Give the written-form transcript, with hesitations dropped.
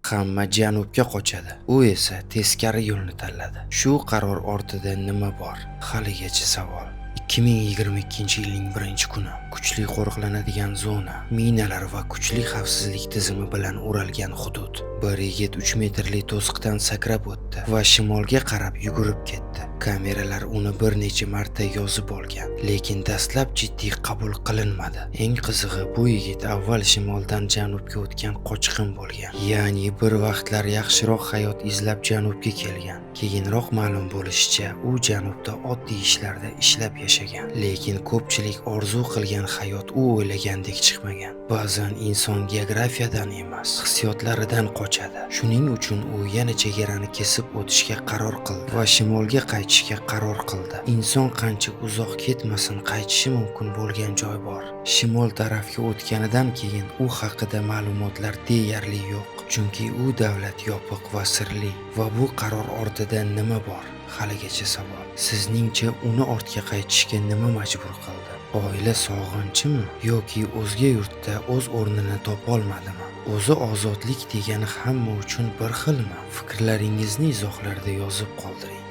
Hamma janubga qochadi. U esa teskari yo'lni tanladi. Shu qaror ortida nima bor? Haligacha savol. 2022-yilning 1-kuni kuchli qo'riqlanadigan zona, minalar va kuchli xavfsizlik tizimi bilan o'ralgan hudud. Bir yigit 3 metrli to'siqdan sakrab o'tdi va shimolga qarab yugurib ketdi. Kameralar uni bir necha marta yozib olgan, lekin dastlab jiddiy qabul qilinmadi. Eng qizig'i, bu yigit avval shimoldan janubga o'tgan qochqin bo'lgan. Ya'ni bir vaqtlar yaxshiroq hayot izlab janubga kelgan. Keyinroq ma'lum bo'lishicha, u janubda oddiy ishlarda ishlab yashagan. Lekin ko'pchilik orzu qilgan hayot u o'ylagandek chiqmagan. Ba'zan inson geografiyadan emas, hissiyotlaridan qochadi. Shuning uchun u yana chegarani kesib o'tishga qaror qildi va shimolga qaytishga qaror qildi. Inson qancha uzoq ketmasin, qaytishi mumkin bo'lgan joy bor. Shimol tarafga o'tganidan keyin u haqida ma'lumotlar deyarli yo'q. Chunki u davlat yopiq va sirli. Va bu qaror ortida nima bor? Haligacha savol. Sizningcha uni ortga qaytishga nima majbur qildi? Oila sog'inchimi yoki o'zga yurtda o'z o'rnini topolmadimi? O'zi ozodlik degani hamma uchun bir xilmi? Fikrlaringizni izohlarda yozib qoldiring.